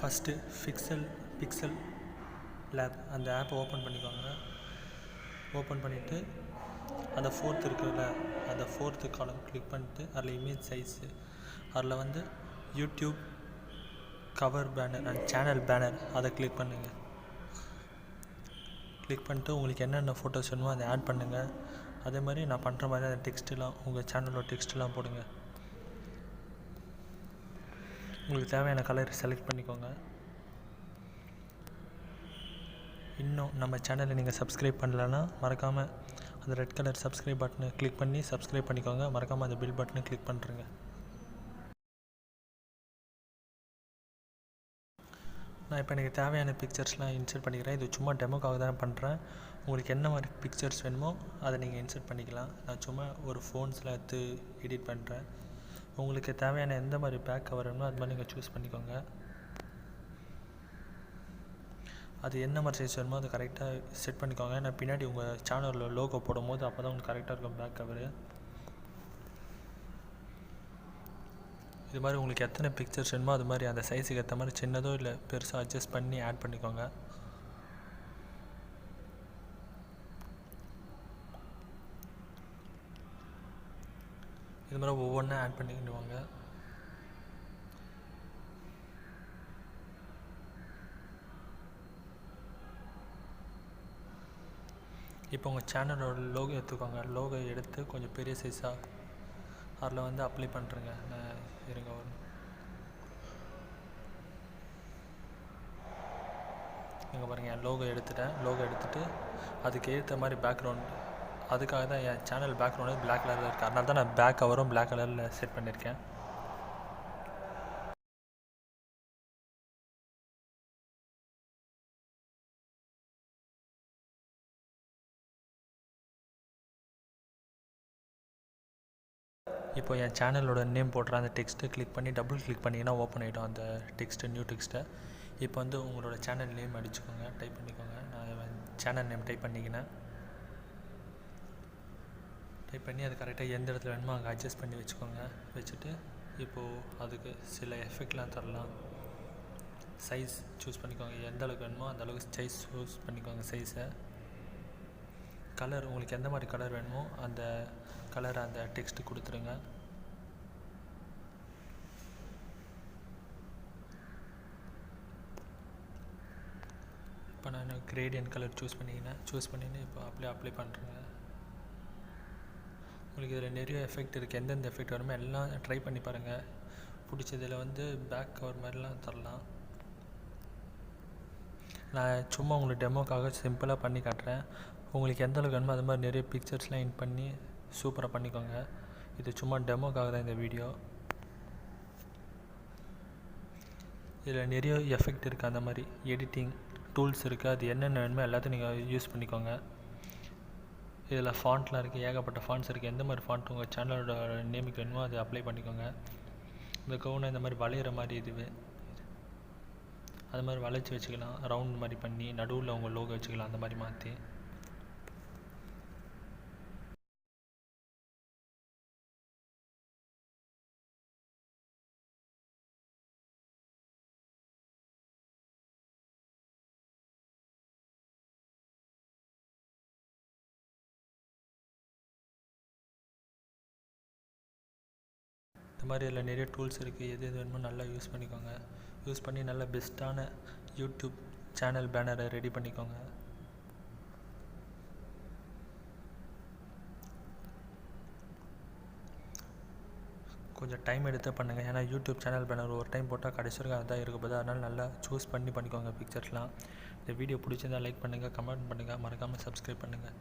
First pixel lab அந்த ஆப்பை open பண்ணிக்கோங்க. ஓப்பன் பண்ணிவிட்டு அந்த ஃபோர்த் இருக்குல்ல, அந்த ஃபோர்த்து காலம் கிளிக் பண்ணிட்டு அதில் இமேஜ் சைஸு, அதில் வந்து YouTube cover banner and channel banner அதை கிளிக் பண்ணுங்கள். கிளிக் பண்ணிட்டு உங்களுக்கு என்னென்ன ஃபோட்டோஸ் வேணுமோ அதை ஆட் பண்ணுங்கள். அதே மாதிரி நான் பண்ணுற மாதிரி அந்த டெக்ஸ்ட்டெலாம் உங்கள் சேனலோட டெக்ஸ்ட்டெலாம் போடுங்க. உங்களுக்கு தேவையான கலர் செலக்ட் பண்ணிக்கோங்க. இன்னும் நம்ம சேனலை நீங்கள் சப்ஸ்கிரைப் பண்ணலன்னா மறக்காமல் அந்த ரெட் கலர் சப்ஸ்கிரைப் பட்டனை கிளிக் பண்ணி சப்ஸ்கிரைப் பண்ணிக்கோங்க. மறக்காமல் அந்த பில் பட்டனை கிளிக் பண்ணுறேங்க. நான் இப்போ எனக்கு தேவையான பிக்சர்ஸ்லாம் இன்சர்ட் பண்ணிக்கிறேன். இது சும்மா டெமோக்காக தான் பண்ணுறேன். உங்களுக்கு என்ன மாதிரி பிக்சர்ஸ் வேணுமோ அதை நீங்கள் இன்சர்ட் பண்ணிக்கலாம். நான் சும்மா ஒரு ஃபோன்ஸில் எடுத்து எடிட் பண்ணுறேன். உங்களுக்கு தேவையான எந்த மாதிரி பேக் கவர் வேணுமோ அது மாதிரி நீங்கள் சூஸ் பண்ணிக்கோங்க. அது என்ன மாதிரி சைஸ் வேணுமோ அதை கரெக்டாக செட் பண்ணிக்கோங்க. நான் பின்னாடி உங்கள் சேனலில் லோகோ போடும்போது அப்போ தான் உங்களுக்கு கரெக்டாக இருக்கும் பேக் கவரு. இது மாதிரி உங்களுக்கு எத்தனை பிக்சர்ஸ் வேணுமோ அது மாதிரி அந்த சைஸுக்கு ஏற்ற மாதிரி சின்னதோ இல்லை பெருசாக அட்ஜஸ்ட் பண்ணி ஆட் பண்ணிக்கோங்க. இது மாதிரி ஒவ்வொன்றா ஆட் பண்ணிக்கிட்டு வாங்க. இப்போ உங்கள் சேனலோட லோகோ எடுத்துக்கோங்க. லோகோ எடுத்து கொஞ்சம் பெரிய சைஸாக அதில் வந்து அப்ளை பண்ணுறேங்க. நான் இருங்க இங்கே பாருங்கள், என் லோகோ எடுத்துட்டேன். லோகோ எடுத்துகிட்டு அதுக்கு ஏற்ற மாதிரி பேக்ரவுண்ட், அதுக்காக தான் என் சேனல் பேக்ரவுண்டு பிளாக் கலரில் இருக்குது. அதனால தான் நான் பேக் கவரும் பிளாக் கலரில் செட் பண்ணியிருக்கேன். இப்போ என் சேனலோட நேம் போடுற அந்த டெக்ஸ்ட்டை கிளிக் பண்ணி டபுள் கிளிக் பண்ணிங்கன்னா ஓப்பன் ஆகிடும் அந்த டெக்ஸ்ட்டு, நியூ டெக்ஸ்ட்டை. இப்போ வந்து உங்களோட சேனல் நேம் அடிச்சுக்கோங்க, டைப் பண்ணிக்கோங்க. நான் சேனல் நேம் டைப் பண்ணிக்கினேன். டைப் பண்ணி அது கரெக்டாக எந்த இடத்துல வேணுமோ அங்கே அட்ஜஸ்ட் பண்ணி வச்சுக்கோங்க. வச்சுட்டு இப்போது அதுக்கு சில எஃபெக்ட்லாம் தரலாம். சைஸ் சூஸ் பண்ணிக்கோங்க. எந்த அளவுக்கு வேணுமோ அந்த அளவுக்கு சைஸ் சூஸ் பண்ணிக்கோங்க சைஸை. கலர் உங்களுக்கு எந்த மாதிரி கலர் வேணுமோ அந்த கலரை அந்த டெக்ஸ்ட்டு கொடுத்துருங்க. இப்போ நான் கிரேடியன்ட் கலர் சூஸ் பண்ணின்னு இப்போ அப்ளை பண்ணுறேங்க. உங்களுக்கு இதில் நிறைய எஃபெக்ட் இருக்குது. எந்தெந்த எஃபெக்ட் வருமோ எல்லாம் ட்ரை பண்ணி பாருங்கள். பிடிச்சதில் வந்து பேக் கவர் மாதிரிலாம் தரலாம். நான் சும்மா உங்களுக்கு டெமோக்காக சிம்பிளாக பண்ணி காட்டுறேன். உங்களுக்கு எந்த அளவுக்கு வேணுமோ அது மாதிரி நிறைய பிக்சர்ஸ்லாம் இன் பண்ணி சூப்பராக பண்ணிக்கோங்க. இது சும்மா டெமோக்காக தான் இந்த வீடியோ. இதில் நிறைய எஃபெக்ட் இருக்குது. அந்த மாதிரி எடிட்டிங் டூல்ஸ் இருக்குது. அது என்னென்ன வேணுமோ எல்லாத்தையும் நீங்கள் யூஸ் பண்ணிக்கோங்க. இதில் ஃபாண்ட்லாம் இருக்குது, ஏகப்பட்ட ஃபாண்ட்ஸ் இருக்குது. எந்த மாதிரி ஃபாண்ட் உங்கள் சேனலோட நேமுக்கு வேணுமோ அதை அப்ளை பண்ணிக்கோங்க. இந்த கவுனை இந்த மாதிரி வளையிற மாதிரி இதுவே அது மாதிரி வளைச்சி வச்சுக்கலாம். ரவுண்ட் மாதிரி பண்ணி நடுவில் உங்கள் லோகோ வச்சுக்கலாம். அந்த மாதிரி மாற்றி இந்த மாதிரி இதில் நிறைய டூல்ஸ் இருக்குது. எது வேணுமோ நல்லா யூஸ் பண்ணிக்கோங்க. யூஸ் பண்ணி நல்ல பெஸ்ட்டான யூடியூப் சேனல் பேனரை ரெடி பண்ணிக்கோங்க. கொஞ்சம் டைம் எடுத்து பண்ணுங்கள். ஏன்னா யூடியூப் சேனல் பேனர் ஒரு டைம் போட்டால் கடைசி வரைக்கும் அதான் இருக்க போது. அதனால் நல்லா சூஸ் பண்ணிக்கோங்க பிக்சர்ஸ்லாம். இந்த வீடியோ பிடிச்சிருந்தால் லைக் பண்ணுங்கள், கமெண்ட் பண்ணுங்கள், மறக்காமல் சப்ஸ்கிரைப் பண்ணுங்கள்.